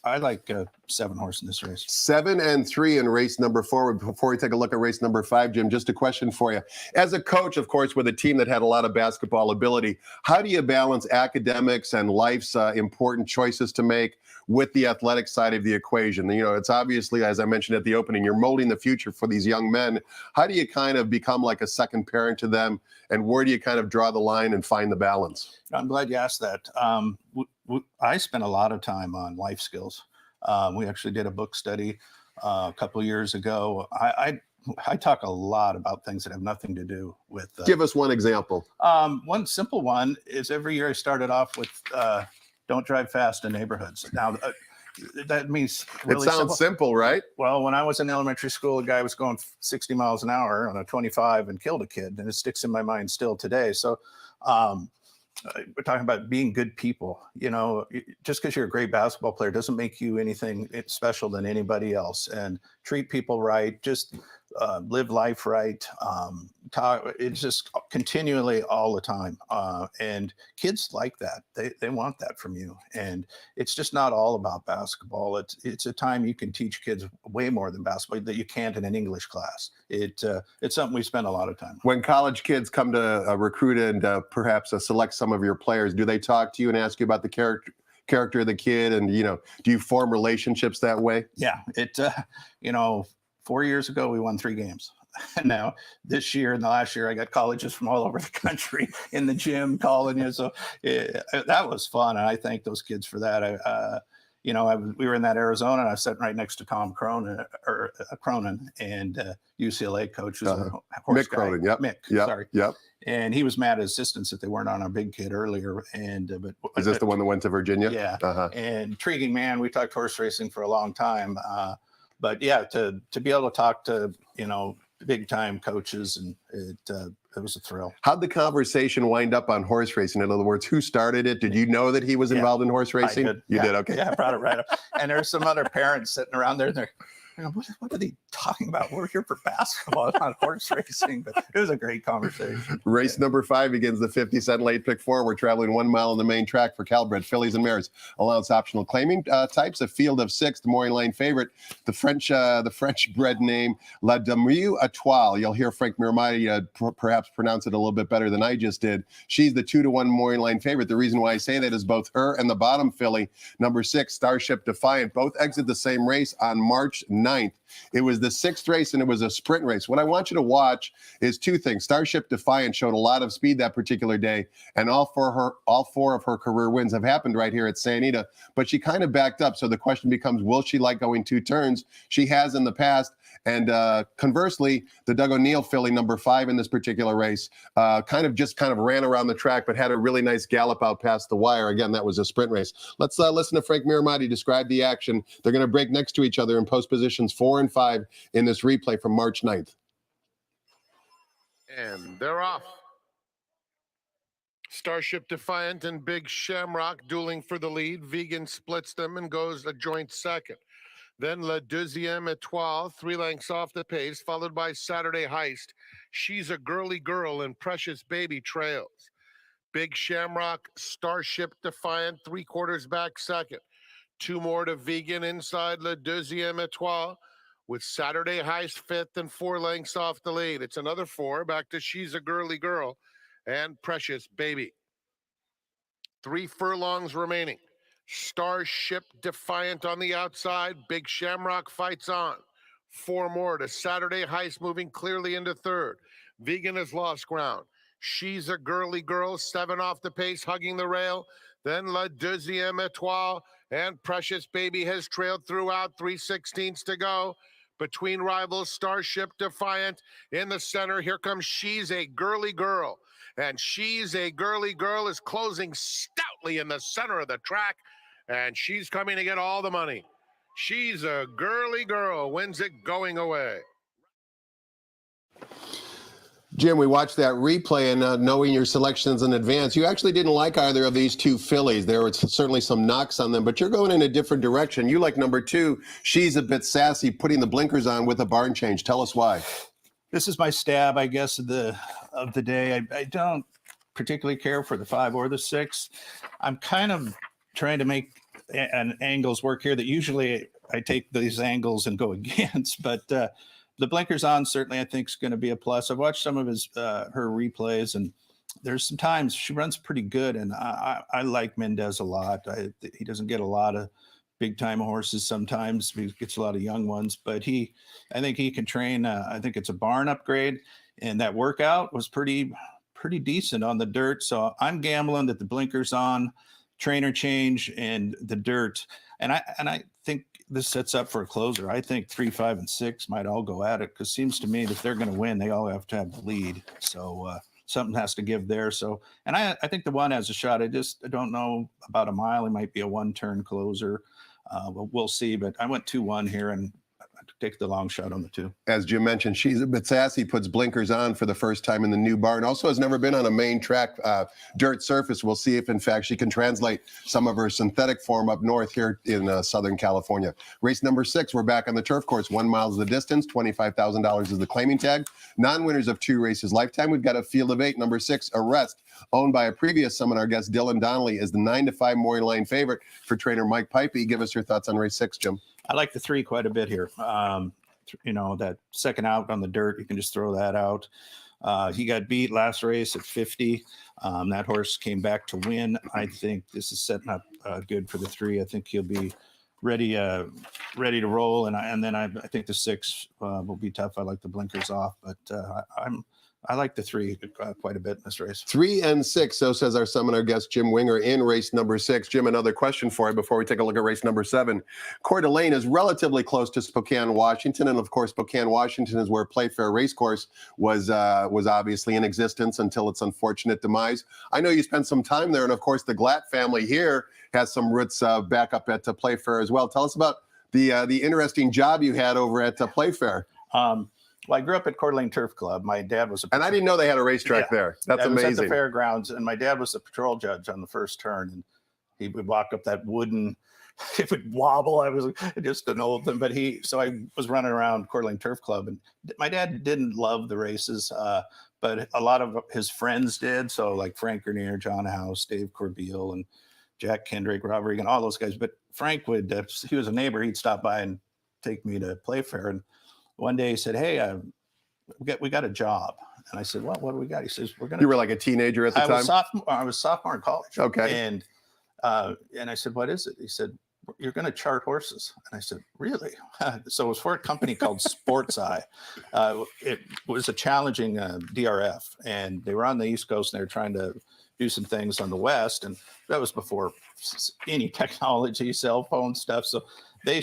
I like 7-horse in this race. 7 and 3 in race number 4. Before we take a look at race number 5, Jim, just a question for you. As a coach, of course, with a team that had a lot of basketball ability, how do you balance academics and life's important choices to make with the athletic side of the equation? You know, it's obviously, as I mentioned at the opening, you're molding the future for these young men. How do you kind of become like a second parent to them, and where do you kind of draw the line and find the balance? I'm glad you asked that. I spent a lot of time on life skills. We actually did a book study a couple of years ago. I talk a lot about things that have nothing to do with. Give us one example. One simple one is every year I started off with don't drive fast in neighborhoods. Now, that means really it sounds simple, right? Well, when I was in elementary school, a guy was going 60 miles an hour on a 25 and killed a kid, and it sticks in my mind still today. So we're talking about being good people. You know, just because you're a great basketball player doesn't make you anything special than anybody else. And treat people right. Just live life right. It's just continually all the time. And kids like that. They want that from you. And it's just not all about basketball. It's a time you can teach kids way more than basketball that you can't in an English class. It's something we spend a lot of time on. When college kids come to recruit and perhaps select some of your players, do they talk to you and ask you about the character of the kid? And, you know, do you form relationships that way? Yeah. 4 years ago, we won 3 games. Now, this year and the last year, I got colleges from all over the country in the gym calling you. So that was fun. And I thank those kids for that. We were in that Arizona, and I was sitting right next to Tom Cronin and UCLA coach, who's a horse Mick guy. Cronin, yep. Mick, yep. sorry. Yep. And he was mad at assistants that they weren't on our big kid earlier. And but is this the one that went to Virginia? Yeah. Uh-huh. And intriguing man. We talked horse racing for a long time. But yeah, to be able to talk to, big time coaches, and it was a thrill. How'd the conversation wind up on horse racing? In other words, who started it? Did you know that he was involved in horse racing? I did. You did, okay. Yeah, I brought it right up. And there's some other parents sitting around there, and they're, what are they talking about? We're here for basketball, not horse racing. But it was a great conversation. Race number 5 begins the 50-cent late pick 4. We're traveling 1 mile on the main track for Calbred fillies and mares. Allowance optional claiming types. A field of 6. The Morin Lane favorite. The French bred name La Demeure Etoile. You'll hear Frank Miramati perhaps pronounce it a little bit better than I just did. She's the 2-1 Morin Lane favorite. The reason why I say that is both her and the bottom filly, number 6 Starship Defiant, both exit the same race on March 9th. It was the 6th race, and it was a sprint race. What I want you to watch is 2 things. Starship Defiant showed a lot of speed that particular day, and all 4 of her career wins have happened right here at Santa Anita, but she kind of backed up. So the question becomes, will she like going 2 turns? She has in the past. And conversely, the Doug O'Neill filly, number 5 in this particular race, kind of ran around the track, but had a really nice gallop out past the wire. Again, that was a sprint race. Let's listen to Frank Miramati describe the action. They're going to break next to each other in post positions 4 and 5 in this replay from March 9th. And they're off. Starship Defiant and Big Shamrock dueling for the lead. Vegan splits them and goes a joint second. Then La Deuxième Etoile, 3 lengths off the pace, followed by Saturday Heist. She's a Girly Girl and Precious Baby trails. Big Shamrock, Starship Defiant, 3/4 back second. 2 more to Vegan inside La Deuxième Etoile, with Saturday Heist 5th and 4 lengths off the lead. It's another 4 back to She's a Girly Girl and Precious Baby. 3 furlongs remaining. Starship Defiant on the outside. Big Shamrock fights on. 4 more to Saturday Heist, moving clearly into 3rd. Vegan has lost ground. She's a Girly Girl, 7 off the pace, hugging the rail. Then La Deuxième Etoile and Precious Baby has trailed throughout, 3/16 to go. Between rivals, Starship Defiant in the center. Here comes She's a Girly Girl. And She's a Girly Girl is closing stoutly in the center of the track. And she's coming to get all the money. She's a Girly Girl wins it going away. Jim, we watched that replay, and knowing your selections in advance, you actually didn't like either of these 2 fillies. There were certainly some knocks on them, but you're going in a different direction. You like number 2. She's a bit sassy, putting the blinkers on with a barn change. Tell us why. This is my stab, I guess, of the day. I don't particularly care for the 5 or the 6. I'm kind of trying to make and angles work here that usually I take these angles and go against. But the blinkers on certainly I think is going to be a plus. I've watched some of her replays, and there's some times she runs pretty good, and I like Mendez a lot. He doesn't get a lot of big time horses sometimes. He gets a lot of young ones, but I think he can train. I think it's a barn upgrade, and that workout was pretty decent on the dirt. So I'm gambling that the blinkers on, trainer change, and the dirt. And I think this sets up for a closer. I think 3, 5, and 6 might all go at it, because it seems to me that if they're going to win, they all have to have the lead. So something has to give there. So, and I think the one has a shot. I don't know about a mile. He might be a 1-turn closer. We'll see. But I went 2-1 here, and take the long shot on the 2. As Jim mentioned, she's a bit sassy, puts blinkers on for the first time in the new barn. Also has never been on a main track dirt surface. We'll see if, in fact, she can translate some of her synthetic form up north here in Southern California. Race number 6, we're back on the turf course. 1 mile is the distance, $25,000 is the claiming tag. Non-winners of 2 races lifetime. We've got a field of 8. Number 6, Arrest, owned by a previous seminar guest, Dylan Donnelly, is the 9-5 Maury Lane favorite for trainer Mike Pipey. Give us your thoughts on race 6, Jim. I like the 3 quite a bit here. That second out on the dirt, you can just throw that out. He got beat last race at 50. That horse came back to win. I think this is setting up good for the 3. I think he'll be ready to roll. And then I think the 6 will be tough. I like the blinkers off, but I like the 3 quite a bit in this race. 3 and 6, so says our seminar guest, Jim Winger, in race number 6. Jim, another question for you before we take a look at race number 7. Coeur d'Alene is relatively close to Spokane, Washington, and of course, Spokane, Washington is where Playfair Racecourse was obviously in existence until its unfortunate demise. I know you spent some time there, and of course, the Glatt family here has some roots back up at Playfair as well. Tell us about the interesting job you had over at Playfair. Well, I grew up at Coeur d'Alene Turf Club. My dad was and I didn't know they had a racetrack there. That's amazing. Was at the fairgrounds, and my dad was the patrol judge on the first turn, and he would walk up that wooden, it would wobble. I was just an old thing, so I was running around Coeur d'Alene Turf Club, and my dad didn't love the races, but a lot of his friends did. So like Frank Grenier, John House, Dave Corbeil, and Jack Kendrick, Rob Regan, all those guys. But Frank he was a neighbor. He'd stop by and take me to Playfair, and one day he said, "Hey, we got a job." And I said, "What do we got?" He says, "We're going to." You were like a teenager at the time? I was sophomore in college. Okay. And I said, "What is it?" He said, "You're going to chart horses." And I said, "Really?" So it was for a company called Sports Eye. It was a challenging DRF, and they were on the East Coast, and they were trying to do some things on the West. And that was before any technology, cell phone stuff. So they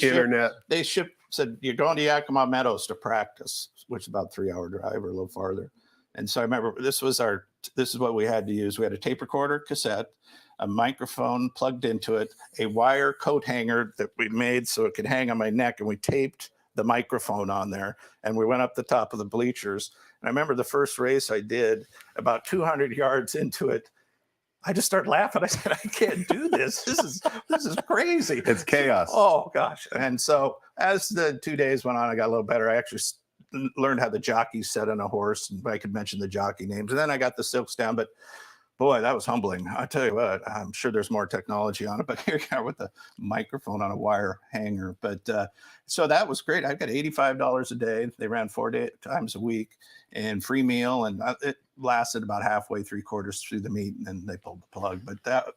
said, "You're going to Yakima Meadows to practice," which is about a 3-hour drive or a little farther. And so I remember this is what we had to use. We had a tape recorder cassette, a microphone plugged into it, a wire coat hanger that we made so it could hang on my neck, and we taped the microphone on there, and we went up the top of the bleachers. And I remember the first race I did, about 200 yards into it, I just started laughing. I said, "I can't do this. This is crazy. It's chaos." Oh gosh. And so as the 2 days went on, I got a little better. I actually learned how the jockeys set on a horse, and I could mention the jockey names. And then I got the silks down, but boy, that was humbling. I tell you what, I'm sure there's more technology on it, but here you are with the microphone on a wire hanger. But so that was great. I got $85 a day. They ran 4 times a week, and free meal, and it lasted about halfway, 3/4 through the meet, and then they pulled the plug.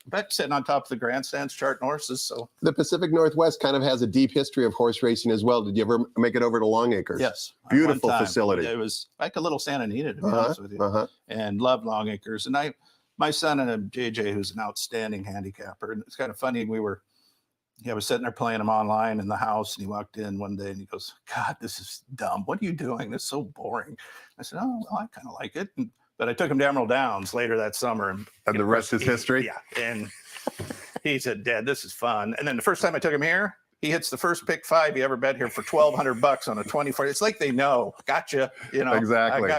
But sitting on top of the grandstands charting horses. So the Pacific Northwest kind of has a deep history of horse racing as well. Did you ever make it over to Longacres? Yes. Beautiful facility. It was like a little Santa Anita, to be honest with you, and loved Longacres. And my son and JJ, who's an outstanding handicapper, and it's kind of funny. I was sitting there playing him online in the house, and he walked in one day and he goes, "God, this is dumb. What are you doing? This is so boring." I said, "Oh, well, I kind of like it." But I took him to Emerald Downs later that summer. And the rest is history? Yeah. And he said, "Dad, this is fun." And then the first time I took him here, he hits the first pick 5 he ever bet here for $1,200 on a 24. It's like they know. Gotcha. Exactly.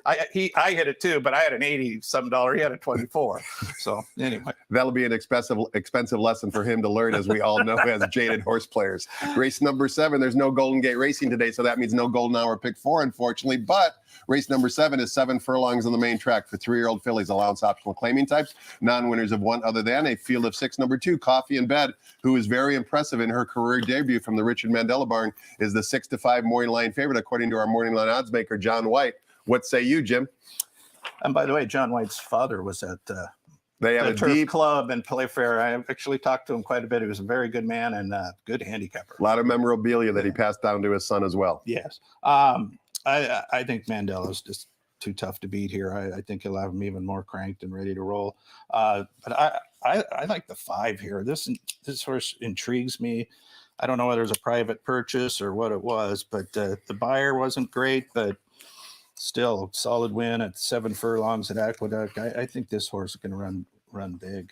I hit it too, but I had an $80-some. He had a 24. So anyway. That'll be an expensive lesson for him to learn, as we all know, as jaded horse players. Race number 7, there's no Golden Gate Racing today, so that means no Golden Hour pick 4, unfortunately. But Race number 7 is 7 furlongs on the main track for 3-year-old fillies, allowance optional claiming types, non-winners of 1 other than a field of 6. Number 2, Coffee in Bed, who is very impressive in her career debut from the Richard Mandela barn, is the 6-5 morning line favorite, according to our morning line odds maker, John White. What say you, Jim? And by the way, John White's father was at They have the a Turf deep, Club and Playfair. I actually talked to him quite a bit. He was a very good man and a good handicapper. a lot of memorabilia that he passed down to his son as well. Yes. I think Mandela's just too tough to beat here. I think he'll have him even more cranked and ready to roll. But I like the 5 here. This horse intrigues me. I don't know whether it was a private purchase or what it was, but the buyer wasn't great, but still solid win at 7 furlongs at Aqueduct. I think this horse is going to run big.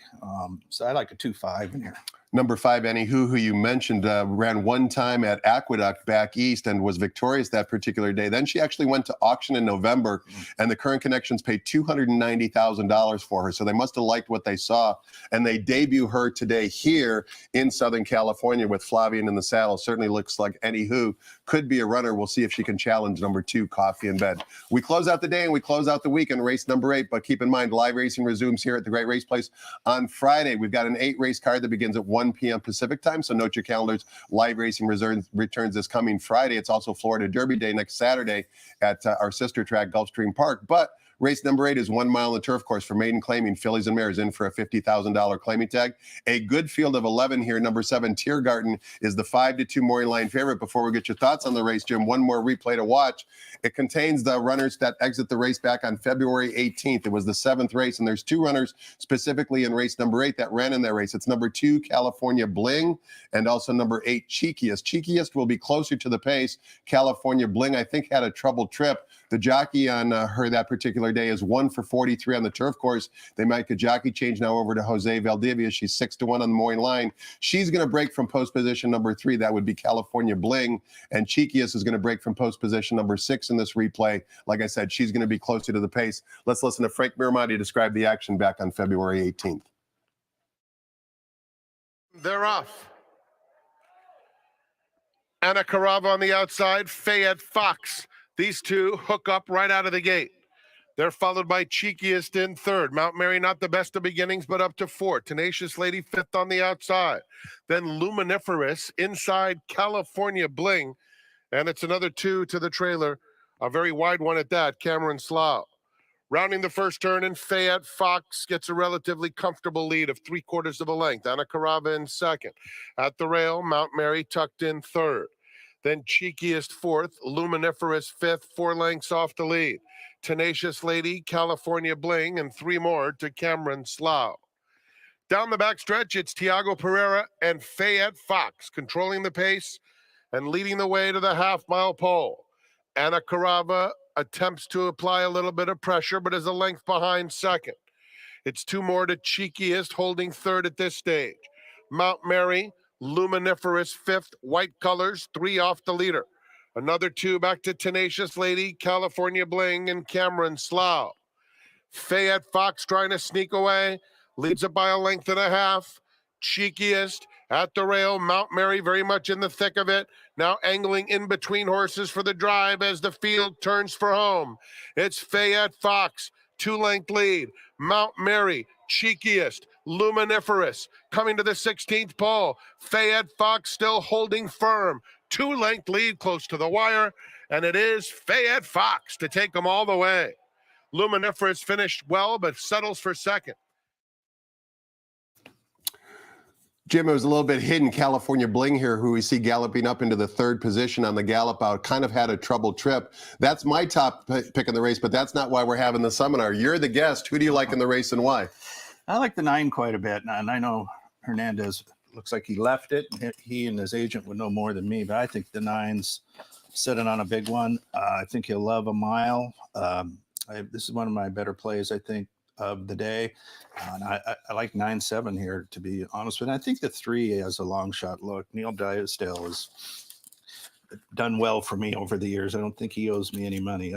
So I like a 2-5 in here. Number 5, Annie who you mentioned, ran one time at Aqueduct back east and was victorious that particular day. Then she actually went to auction in November, and the current connections paid $290,000 for her. So they must have liked what they saw, and they debut her today here in Southern California with Flavian in the saddle. Certainly looks like Annie who could be a runner. We'll see if she can challenge number 2, Coffee in Bed. We close out the day and we close out the week in race number 8, but keep in mind live racing resumes here at the Great Race Place on Friday. We've got an 8-race card that begins at 1 p.m. Pacific time, so note your calendars. Live racing returns this coming Friday. It's also Florida Derby Day next Saturday at our sister track, Gulfstream Park. But race number 8 is 1 mile on the turf course for maiden claiming fillies and mares in for a $50,000 claiming tag. A good field of 11 here. Number 7, Tiergarten, is the 5-2 morning line favorite. Before we get your thoughts on the race, Jim, one more replay to watch. It contains the runners that exit the race back on February 18th. It was the 7th race, and there's 2 runners specifically in race number 8 that ran in that race. It's number 2, California Bling, and also number 8, Cheekiest. Cheekiest will be closer to the pace. California Bling, I think, had a troubled trip. The jockey on her that particular day is 1 for 43 on the turf course. They might get jockey change now over to Jose Valdivia. She's 6-1 on the morning line. She's going to break from post position number 3. That would be California Bling. And Cheekiest is going to break from post position number 6 in this replay. Like I said, she's going to be closer to the pace. Let's listen to Frank Miramonte describe the action back on February 18th. They're off. Anna Carava on the outside, Fayette Fox. These 2 hook up right out of the gate. They're followed by Cheekiest in 3rd. Mount Mary, not the best of beginnings, but up to 4. Tenacious Lady 5th on the outside. Then Luminiferous inside California Bling. And it's another 2 to the trailer. A very wide one at that, Cameron Slough. Rounding the first turn, and Fayette Fox gets a relatively comfortable lead of 3/4 of a length. Anna Carava in 2nd. At the rail, Mount Mary tucked in 3rd. Then Cheekiest 4th, Luminiferous 5th, 4 lengths off the lead. Tenacious Lady, California Bling, and 3 more to Cameron Slough. Down the backstretch, it's Tiago Pereira and Fayette Fox controlling the pace and leading the way to the half-mile pole. Anna Carava attempts to apply a little bit of pressure, but is a length behind 2nd. It's 2 more to Cheekiest, holding 3rd at this stage. Mount Mary, Luminiferous 5th, white colors, 3 off the leader. Another 2 back to Tenacious Lady, California Bling, and Cameron Slough. Fayette Fox trying to sneak away, leads it by a length and a half. Cheekiest at the rail, Mount Mary very much in the thick of it, now angling in between horses for the drive as the field turns for home. It's Fayette Fox, 2-length lead. Mount Mary, Cheekiest, Luminiferous coming to the 16th pole. Fayette Fox still holding firm. 2-length lead close to the wire, and it is Fayette Fox to take them all the way. Luminiferous finished well, but settles for 2nd. Jim, it was a little bit hidden. California Bling here, who we see galloping up into the 3rd position on the gallop out, kind of had a troubled trip. That's my top pick in the race, but that's not why we're having the seminar. You're the guest. Who do you like in the race and why? I like the 9 quite a bit, and I know Hernandez looks like he left it. He and his agent would know more than me, but I think the 9's sitting on a big one. I think he'll love a mile. This is one of my better plays, I think, of the day. And I like 9-7 here, to be honest with you. And I think the 3 has a long shot look. Neil Drysdale has done well for me over the years. I don't think he owes me any money.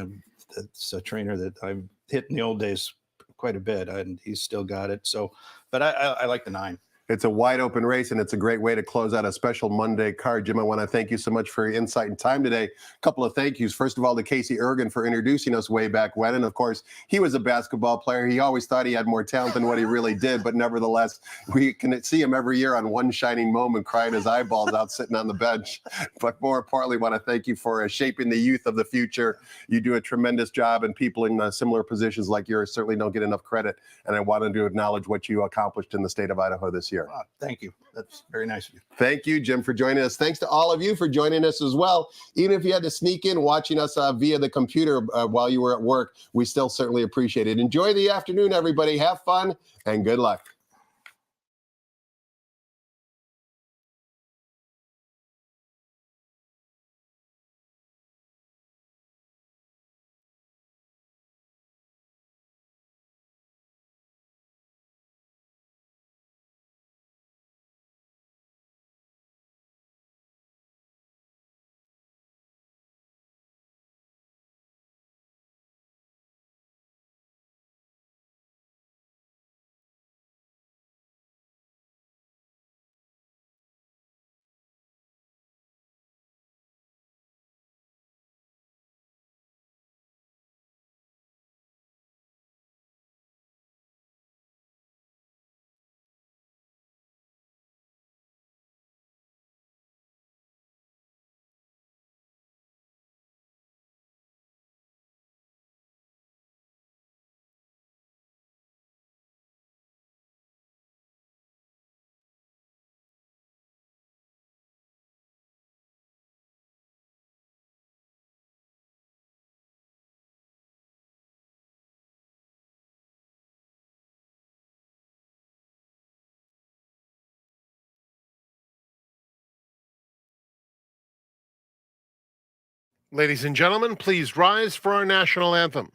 It's a trainer that I've hit in the old days quite a bit, and he's still got it. So, but I like the 9. It's a wide open race, and it's a great way to close out a special Monday card. Jim, I want to thank you so much for your insight and time today. A couple of thank yous. First of all, to Casey Ergen for introducing us way back when. And of course, he was a basketball player. He always thought he had more talent than what he really did. But nevertheless, we can see him every year on One Shining Moment crying his eyeballs out sitting on the bench. But more importantly, want to thank you for shaping the youth of the future. You do a tremendous job, and people in similar positions like yours certainly don't get enough credit. And I wanted to acknowledge what you accomplished in the state of Idaho this year. Thank you. That's very nice of you. Thank you, Jim, for joining us. Thanks to all of you for joining us as well. Even if you had to sneak in watching us via the computer while you were at work, we still certainly appreciate it. Enjoy the afternoon, everybody. Have fun and good luck. Ladies and gentlemen, please rise for our national anthem.